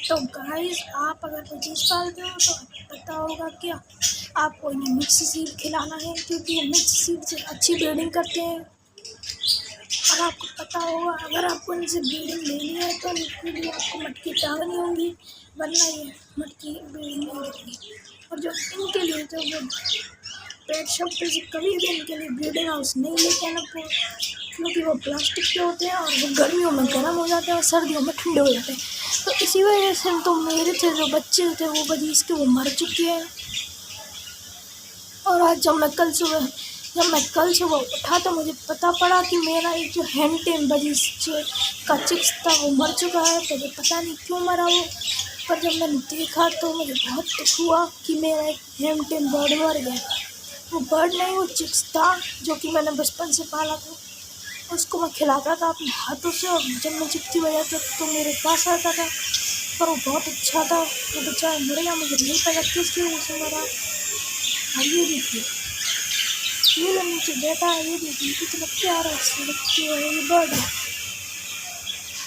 तो गाइस, आप अगर कोई चीज़ पालते हो तो पता होगा क्या आपको इन्हें मिक्स सीड खिलाना है, क्योंकि ये मिक्स सीड से अच्छी ब्रीडिंग करते हैं। और आपको पता होगा अगर आपको इनसे ब्रीडिंग लेनी है तो इनके लिए आपको मटकी टांगनी होगी, वरना ये मटकी ब्रीडिंग नहीं करेगी। और जो इनके लिए जो वो पेट शॉप पे से कभी भी इनके लिए ब्रीडिंग हाउस नहीं लेके आना, क्योंकि वो प्लास्टिक के होते हैं और वो गर्मियों में गर्म हो जाते हैं और सर्दियों में ठंडे हो जाते हैं। तो इसी वजह से तो मेरे थे जो बच्चे थे वो बजीज के वो मर चुके हैं। और आज जब मैं कल सुबह उठा तो मुझे पता पड़ा कि मेरा एक जो हैंटेम बजीज का चिक्स था वो मर चुका है। तो मुझे पता नहीं क्यों मरा वो, पर जब मैंने देखा तो मुझे बहुत दुख हुआ कि मेरा एक हैंटेम बर्ड मर गया। वो बर्ड नहीं, वो चिक्स था जो कि मैंने बचपन से पाला था। उसको मैं खिलाता था अपने हाथों से, और जब मैं चिपकी वजह था तो मेरे पास आता था। पर वो बहुत अच्छा था, वो बेचारा मर गया, मुझे नहीं पता किस लिए उसे मरा। और ये देखिए, ये जो नीचे बैठा है, ये देखिए कितना प्यारा ये बर्ड है।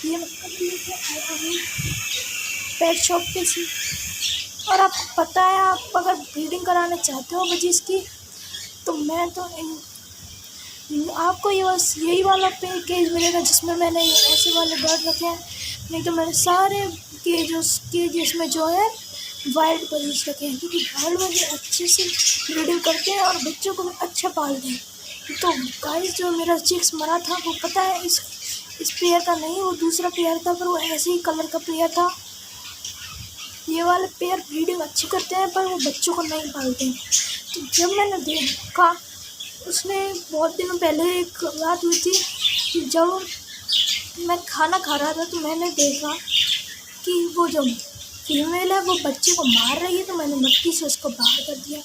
ये मैं कभी लेके आया हूँ पेट शॉप पे से। और आपको पता है, आप अगर ब्रीडिंग कराना चाहते हो बजीज की, तो मैं तो आपको ये बस यही वाला केज मिलेगा जिसमें मैंने ऐसे वाले बर्ड रखे हैं। नहीं तो मैंने सारे केजेस में जो है वाइल्ड बजीज रखे हैं, क्योंकि वाइल्ड बजीज अच्छे से ब्रीडिंग करते हैं और बच्चों को अच्छा पालते हैं। तो गाइस, जो मेरा चिक्स मरा था वो पता है इस पेयर का नहीं, वो दूसरा पेयर था, पर वो ऐसे ही कलर का पेयर था। ये वाले पेयर ब्रीडिंग अच्छी करते हैं पर वो बच्चों को नहीं पालते हैं। तो जब मैंने देखा, उसमें बहुत दिनों पहले एक बात हुई थी कि जब मैं खाना खा रहा था तो मैंने देखा कि वो जो फीमेल है वो बच्चे को मार रही है। तो मैंने मटकी से उसको बाहर कर दिया।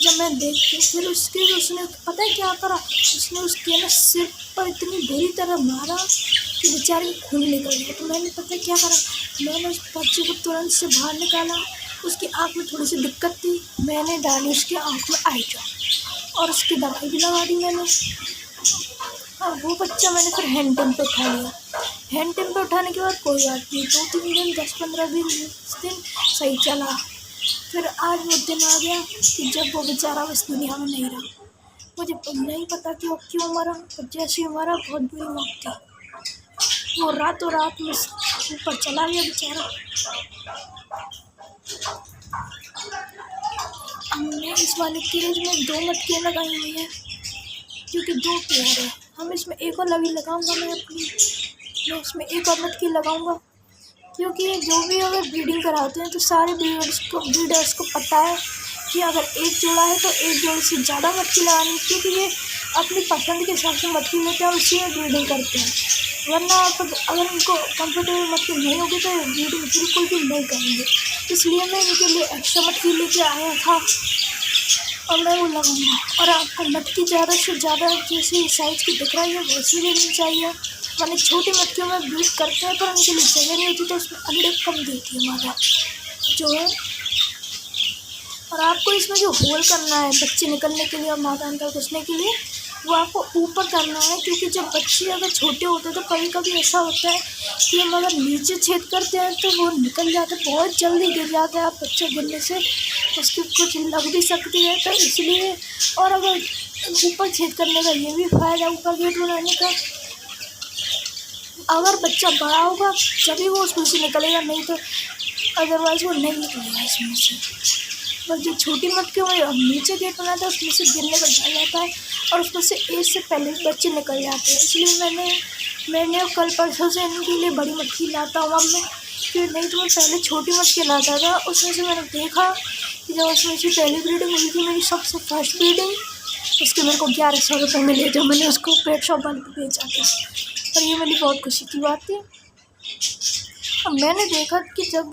जब मैं देखती फिर उसने पता है क्या करा, उसने उसके सिर पर इतनी बुरी तरह मारा कि बेचारे खून निकल गया। तो मैंने पता है क्या करा, मैंने उस बच्चे को तुरंत से बाहर निकाला। उसकी आँख में थोड़ी सी दिक्कत थी, मैंने डाली उसकी आँख में आई ड्रॉप और उसकी दवाई भी लगा दी मैंने। और वो बच्चा मैंने फिर हैंडटेम पे उठा लिया। हैंडटेम पे उठाने के बाद कोई बात नहीं, 2-3 दिन 10-15 दिन सही चला। फिर आज वो दिन आ गया कि जब वो बेचारा इस दुनिया में नहीं रहा। मुझे नहीं पता कि वो क्यों मरा, पर जैसे ही मरा बहुत बुरी मौत थी। वो रातों रात में ऊपर चला गया बेचारा। हमने इस वाले केज में 2 मटकियाँ लगाई हुई हैं, क्योंकि 2 पेयर है। हम इसमें एक और लगी लगाऊंगा, मैं इसमें एक और मटकी लगाऊंगा, क्योंकि जो भी अगर ब्रीडिंग कराते हैं तो सारे ब्रीडर्स को पता है कि अगर एक जोड़ा है तो एक जोड़े से ज़्यादा मटकी लगानी, क्योंकि ये अपनी पसंद के हिसाब से मटकी लेते हैं और उसी में ब्रीडिंग करते हैं। वरना अगर इनको कंफर्टेबल मटकी नहीं होगी तो ब्रीडिंग बिल्कुल भी नहीं करेंगे। इसलिए मैं इनके लिए एक्स्ट्रा मटकी लेके आया था और मैं वो लगाऊंगा। और आपको मटकी ज़्यादा से ज़्यादा जैसी साइज़ की दिख रही है वैसी लेनी चाहिए, मैंने छोटी मटकियों में ब्रीड करते हैं पर उनके लिए जगह नहीं होती, तो उसमें अंडे कम देती है मादा जो है। और आपको इसमें जो होल करना है बच्चे निकलने के लिए और मादा अंदर घुसने के लिए, वो आपको ऊपर करना है, क्योंकि जब बच्चे अगर छोटे होते हैं तो कभी कभी ऐसा होता है कि हम अगर नीचे छेद करते हैं तो वो निकल जाते हैं, बहुत जल्दी गिर जाते हैं। आप बच्चे गिरने से उसकी कुछ लग भी सकती है, तो इसलिए। और अगर ऊपर छेद करने का ये भी फ़ायदा ऊपर गेट बनाने का, अगर बच्चा बड़ा होगा जब वो उसमें से निकलेगा, नहीं तो अदरवाइज़ वो नहीं निकलेगा इसमें से। बस जो छोटी मटकी में नीचे गेट बनाता है उसमें से गिरने का डर रहता है और उसमें से एज से पहले बच्चे निकल जाते हैं। इसलिए मैंने कल परसों से इनके लिए बड़ी मटकी लाता हूँ अब मैं, क्योंकि नहीं तो मैं पहले छोटी मटकी लाता था। उसमें से मैंने देखा कि जब उसमें से पहली ब्रीडिंग हुई थी, मेरी सबसे फर्स्ट ब्रीडिंग, उसके मेरे को 1100 रुपये मिले, जो मैंने उसको पेट शॉप वाले को बेचा था। और ये मेरी बहुत खुशी की बात थी। और मैंने देखा कि जब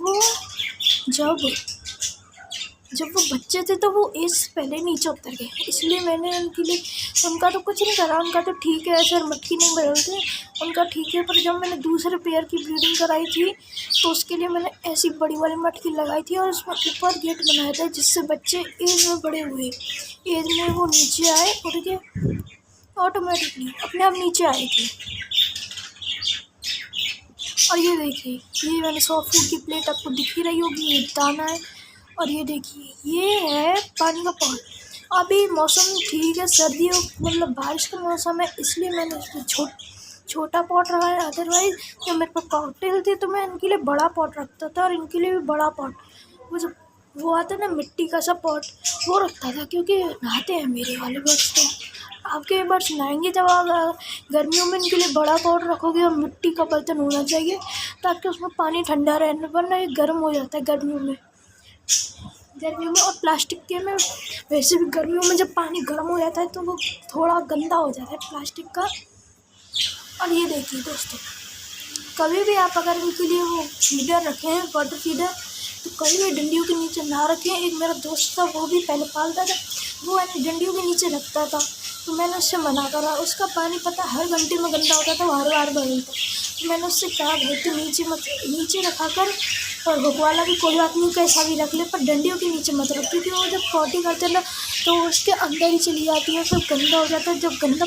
वो बच्चे थे तो वो एज से पहले नीचे उतर गए, इसलिए मैंने उनके लिए, उनका तो कुछ नहीं करा, उनका तो ठीक है, ऐसे मटकी नहीं बदलते, उनका ठीक है। पर जब मैंने दूसरे पेयर की ब्रीडिंग कराई थी तो उसके लिए मैंने ऐसी बड़ी वाली मटकी लगाई थी और उसमें ऊपर गेट बनाया था, जिससे बच्चे एज में बड़े हुए, एज में वो नीचे आए, उड़ के ऑटोमेटिकली अपने आप नीचे आए थे। और ये देखिए, ये मैंने सॉफ्ट फूड की प्लेट आपको दिख ही रही होगी, ये दाना है। और ये देखिए, ये है पानी का पॉट। अभी मौसम ठीक है, सर्दियों मतलब बारिश का मौसम है, इसलिए मैंने इसमें छोटा पॉट रखा है। अदरवाइज़ जब मेरे पास कॉकटेल थी तो मैं इनके लिए बड़ा पॉट रखता था, और इनके लिए भी बड़ा पॉट। वो जो वो आता है ना मिट्टी का सा पॉट, वो रखता था, क्योंकि नहाते हैं मेरे वाले बर्ड्स तो। आपके बर्ड्स नहाएंगे जब आप गर्मियों में इनके लिए बड़ा पॉट रखोगे, और मिट्टी का बर्तन होना चाहिए ताकि उसमें पानी ठंडा रहे, वरना ये गर्म हो जाता है गर्मियों में। और प्लास्टिक के में वैसे भी गर्मियों में जब पानी गर्म हो जाता है तो वो थोड़ा गंदा हो जाता है प्लास्टिक का। और ये देखिए दोस्तों, कभी भी आप अगर इनके लिए वो फीडर रखें, वाटर फीडर, तो कभी भी डंडियों के नीचे ना रखें। एक मेरा दोस्त था, वो भी पहले पालता था, वो डंडियों के नीचे रखता था, तो मैंने उससे मना करा। उसका पानी पता हर घंटे में गंदा होता था, हर बार बदलता। तो मैंने उससे कहा, भाई तो नीचे रखा कर, और हुक वाला भी कोई बात नहीं, कैसा भी रख ले, पर डंडियों के नीचे मत रख, क्योंकि वो जब पॉटी करते ना तो उसके अंदर ही चली जाती है, फिर गंदा हो जाता है। जब गंदा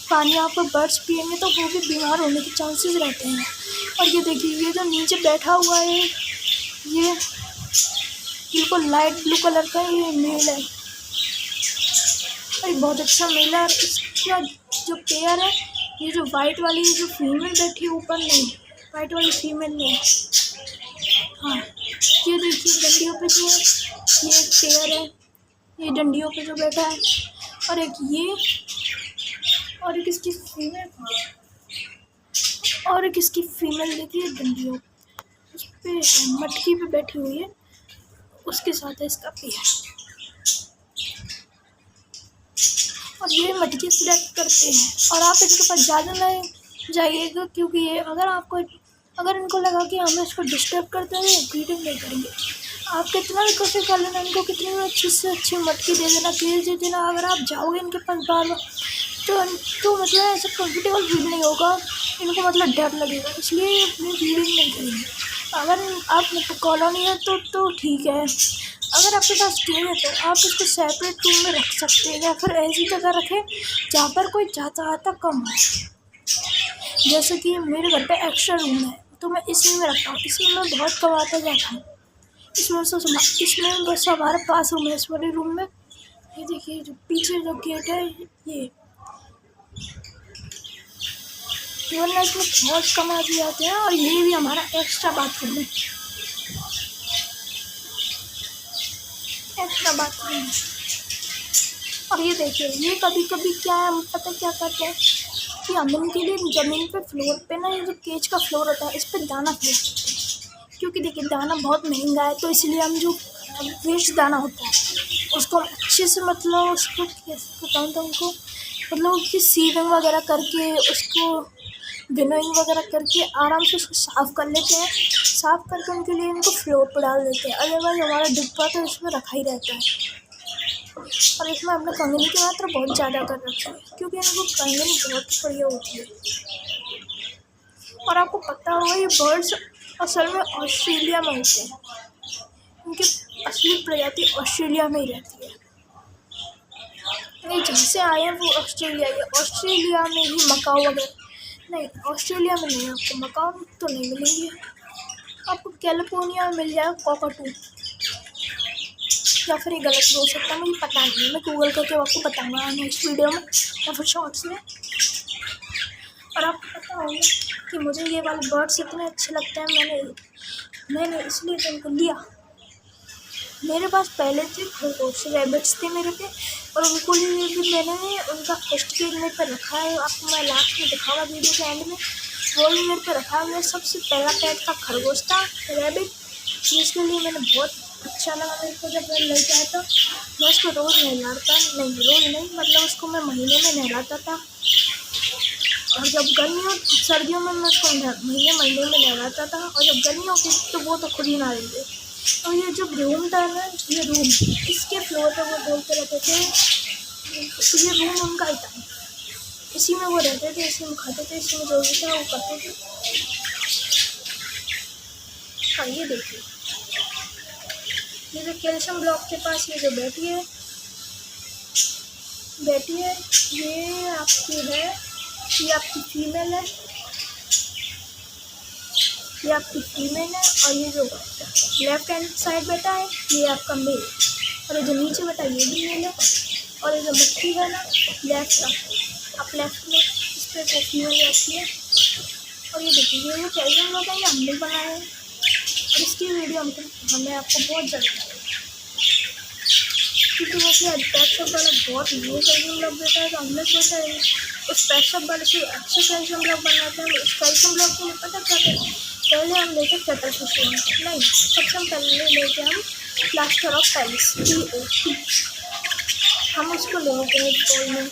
पानी आपको बर्ड्स पिएंगे तो वो भी बीमार होने के चांसेस रहते हैं। और ये देखिए, ये जो नीचे बैठा हुआ है, ये बिल्कुल लाइट ब्लू कलर का ये मेल है, और बहुत अच्छा मेल है। और इसका जो पेयर है, ये जो वाइट वाली जो फीमेल बैठी है ऊपर, नहीं, वाइट वाली फीमेल नहीं, हाँ, ये देखिए डंडियों पे जो ये एक पेयर है, ये डंडियों पे जो बैठा है, और एक ये, और एक इसकी फीमेल, और एक इसकी फीमेल देखिए डंडियों उस पे मटकी पे बैठी हुई है, उसके साथ है इसका पेयर। और ये मटकी सिलेक्ट करते हैं, और आप इनके पास ज़्यादा नहीं जाइएगा, क्योंकि ये अगर इनको लगा कि हमें इसको डिस्टर्ब करते हैं, ब्रीडिंग नहीं करेंगे। आप कितना भी कोशिश कर लेना, इनको कितनी भी अच्छी से अच्छी मटकी दे देना, तेज़ दे देना, अगर आप जाओगे इनके पास बार बार तो मतलब ऐसा कंफर्टेबल फील नहीं होगा, इनको मतलब डर लगेगा, इसलिए ये अपनी ब्रीडिंग नहीं करेंगे। अगर आप कॉलोनी है तो ठीक है, अगर आपके पास केज है तो आप इसको सेपरेट रूम में रख सकते हैं, या फिर ऐसी जगह रखें जहाँ पर कोई जाता आता कम हो। जैसे कि मेरे घर पे एक्स्ट्रा रूम है, तो मैं इसी में रखता हूँ, इसमें मैं बहुत कम आता जाता हूँ, इसमें बस हमारे पास रूम है, इस वाले रूम में। ये देखिए जो पीछे जो गेट है, ये वरना इसमें बहुत कम आदमी आते हैं। और ये भी हमारा एक्स्ट्रा बाथरूम है, और ये देखिए, ये कभी कभी क्या है, हम पता क्या करते हैं कि हम इनके लिए ज़मीन पे फ्लोर पे ना, ये जो केज का फ्लोर होता है, इस पर दाना फेंक देते हैं, क्योंकि देखिए दाना बहुत महंगा है, तो इसलिए हम जो वेस्ट दाना होता है उसको हम अच्छे से मतलब उसको कैसे बताऊँ तो उनको मतलब उसकी सीविंग वगैरह करके, उसको विनोइंग वगैरह करके आराम से उसको साफ़ कर लेते हैं। साफ़ करके उनके लिए इनको फ्लोर पर डाल देते हैं, अदरवाइज़ हमारा डिब्बा तो इसमें रखा ही रहता है। और इसमें हमने कंगनी की मात्रा बहुत ज़्यादा कर रखी है, क्योंकि इनको कंगनी बहुत बढ़िया होती है। और आपको पता होगा ये बर्ड्स असल में ऑस्ट्रेलिया में होते हैं, इनकी असली प्रजाति ऑस्ट्रेलिया में ही रहती है। नहीं, जहाँ से आए हैं वो ऑस्ट्रेलिया में ही मकाओ वगैरह नहीं, ऑस्ट्रेलिया में नहीं, आपको मकाओ तो नहीं मिलेंगे, आपको कैलिफोर्निया में मिल जाएगा कॉकटू, या फिर ये गलत बोल सकता है, मुझे पता नहीं है, मैं गूगल करके आपको बताऊँगा नेक्स्ट वीडियो में या फिर शॉर्ट्स में। और आपको पता होगा कि मुझे ये वाले बर्ड्स इतने अच्छे लगते हैं, मैंने इसलिए तो इनको लिया। मेरे पास पहले थे खरगोश, रैबिट्स थे मेरे पे, और उनको लिए भी मैंने उनका फर्स्ट केज मेरे पे रखा है, आपको मैं लास्ट में दिखाऊंगा वीडियो के एंड में, वो भी मेरे पे रखा है। मेरा सबसे पहला पेट का खरगोश था, रैबिट, जिसके लिए मैंने बहुत अच्छा लगा मेरे को जब मैं लेके आया था। मैं उसको रोज़ मतलब उसको मैं महीने में नहलाता था, और जब सर्दियों में मैं उसको महीने में नहलाता था, और जब गर्मी होती थी तो वो तो खुद ही नहा लेंगे। और ये जो रूम था ना, ये रूम इसके फ्लोर पे वो बोलते रहते थे, तो ये रूम उनका ही था, इसी में वो रहते थे, इसी में खाते थे, इसी में जो भी था वो करते थे। हाँ, ये देखिए, ये जो कैल्शियम ब्लॉक के पास ये जो बैठी है, ये आपकी है, ये आपकी फीमेल है, ये आपकी फीमेल है और ये जो लेफ्ट हैंड साइड बैठा है ये आपका मेल, और ये जो नीचे बैठा है ये भी मेल है, और ये जो मट्टी है ना लेफ्ट का, आप लेफ्ट में इस पर वो फीमेल रहती है। और ये देखिए ये वो कैल्शियम लोग है, ये हमने बनाया है और इसकी वीडियो हमें आपको बहुत जल्द, क्योंकि वो अपने पेट शॉप वाला बहुत ये कैल्शियम ब्लॉक देता है, तो हमने सोचा है उस पेट शॉप वाले से अच्छे कैल्शियम ब्लॉक बनाते हैं। उस कैल्शियम ब्लॉक के लिए पता क्या करते हैं, पहले हम लेते कैटाफिशियम, नहीं सबसे हम पहले लेते हम प्लास्टर ऑफ पेरिस POP, हम उसको ले लेते हैं बोल में,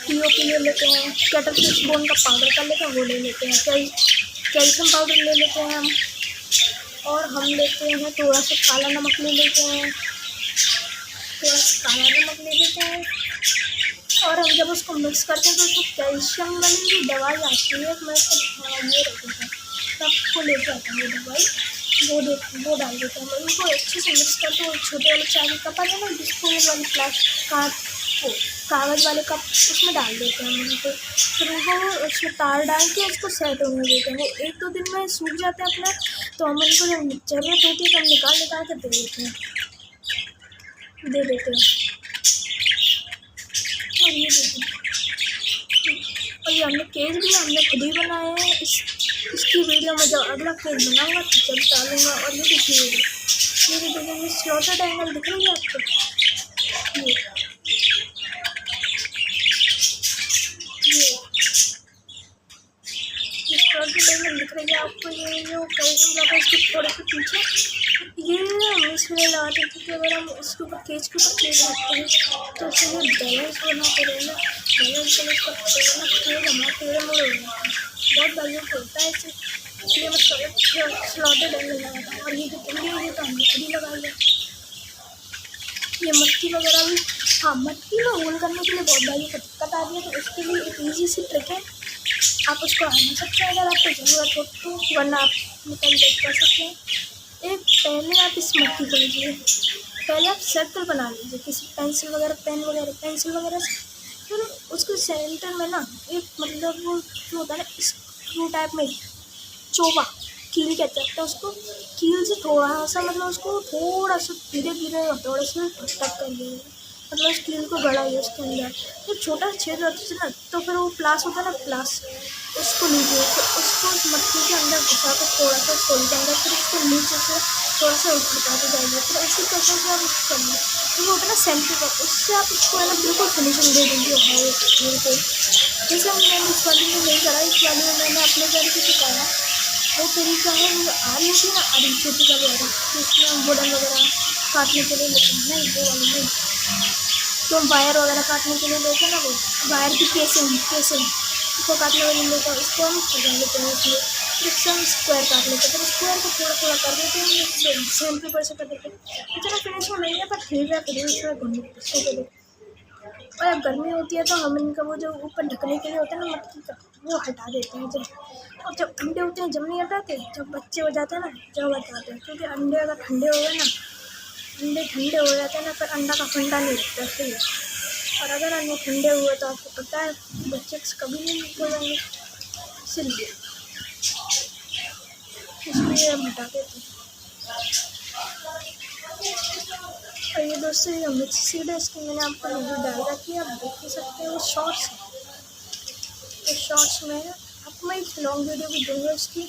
POP ले लेते हैं, कैटाफिश बोन का पाउडर कर लेते हैं वो ले लेते हैं, कैल्शियम पाउडर ले लेते हैं हम, और हम लेते हैं थोड़ा सा काला नमक ले लेते हैं, थोड़ा सा काला नमक ले लेते हैं, और हम जब उसको मिक्स करते हैं तो उसको कैल्शियम वाली भी दवाई आती है, मैं ये रखते हैं सबको लेके आते हैं ये दवाई, वो डाल देते हैं, उनको अच्छे से मिक्स करते हैं। छोटे वाले चाय के कप आते हैं ना डिस्पोजल वाले कागज़ वाले कप, उसमें डाल देते हैं उनको, फिर उनको उसमें तार डाल के उसको सेट होने देते हैं। वो 1-2 दिन में सूख जाते हैं अपना, तो हम उनको जब ज़रूरत होती है तो हम निकाल के दे देते हैं। और ये देखिए, और ये हमने केस भी हमने खुद ही बनाया है। इसकी वीडियो में जब अगला केस बनाऊंगा तो जब डालूंगा। और ये देखिए ये स्लॉटेड एंगल दिख रही है आपको, ये स्लॉटेड एंगल दिख रही है आपको, ये जो कैल्शियम ब्लॉक है इसके थोड़े से पीछे, ये हम इसलिए लगाते हैं क्योंकि अगर हम इसके ऊपर केज रखते हैं तो उससे बैलेंस बनाते रहे ना, बैलेंस के लिए तेल हमारा टेढ़े मोड़ हो जाता है, बहुत बैलेंस होता है इसलिए मैं स्लॉटेड एंगल लगाता हूँ। और ये जो पूरी है तो हमने खुद ही लगाई है। ये मट्टी वगैरह भी, हाँ मट्टी में होल करने के लिए बहुत बड़ी दिक्कत आ रही है, तो उसके लिए एक ईजी सी ट्रिक है, आप उसको आना सकते हैं अगर आपको ज़रूरत हो तो, वरना आप निकल कर सकते हैं। पहले आप इस मट्टी को लीजिए, पहले आप सर्कल बना लीजिए किसी पेंसिल वगैरह से, फिर उसके सेंटर में ना एक मतलब वो जो होता है ना स्क्रू टाइप में चोबा, कील कहते हैं उसको, कील से थोड़ा सा मतलब उसको थोड़ा सा धीरे थोड़ा सा टक कर लीजिए, मतलब उस कील को गड़ाइए उसके अंदर, तो छोटा छेद होता है ना, तो फिर वो प्लास होता है ना प्लास, उसको लीजिए, तो उसको मट्टी के अंदर घुसा कर थोड़ा सा खोल के अंदर, फिर उसको नीचे से थोड़ा सा उठाते जाइए, फिर ऐसी कैसे से आप उसको करिए, तो वो होता है ना सेंटर पर, उससे आप उसको है ना बिल्कुल फिनिशिंग दे देंगे बिल्कुल। जैसे मैंने इस वाली में नहीं करा, इस वाली में मैंने अपने तरीके से करा, वो तरीका है वो आरी होती है ना, आरी छोटी वाली आरी, जिसमें वुडन वगैरह काटने के लिए लेते हैं, नहीं वो वाली नहीं, तो वायर वगैरह काटने के लिए लेते हैं ना, वो वायर की केसिंग उसको काटने के लिए लेते हैं, उसको हम सजा लेते हैं उसमें, फिर उससे हम स्क्वायर काट लेते हैं, फिर स्क्वायर को थोड़ा कर देते हैं, सेम पेपर से कर देते हैं, इतना फिनिशिंग नहीं है पर ठीक है, फिर उसमें घूमने। और अब गर्मी होती है तो हम इनका वो जो ऊपर ढकने के लिए होता है ना मटकी का, वो हटा देते हैं जब, और जब अंडे होते हैं जब नहीं हटाते, जब बच्चे हो जाते हैं ना जब हटाते हैं, क्योंकि अंडे अगर ठंडे हो गए ना, अंडे ठंडे हो जाते हैं ना, फिर अंडा का फंडा नहीं लगता सही, और अगर अंडे ठंडे हुए तो आपको पता है बच्चे कभी नहीं निकल जाएंगे, इसलिए हम हटा देते हैं। और ये दोस्तों ये मिक्स सीड है, इसकी मैंने आपको वीडियो डाल रखी है, आप देख ही सकते हैं, वो शॉर्ट्स है, तो शॉर्ट्स में आपको मैं एक लॉन्ग वीडियो भी दूँगा इसकी,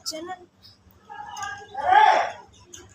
चैनल।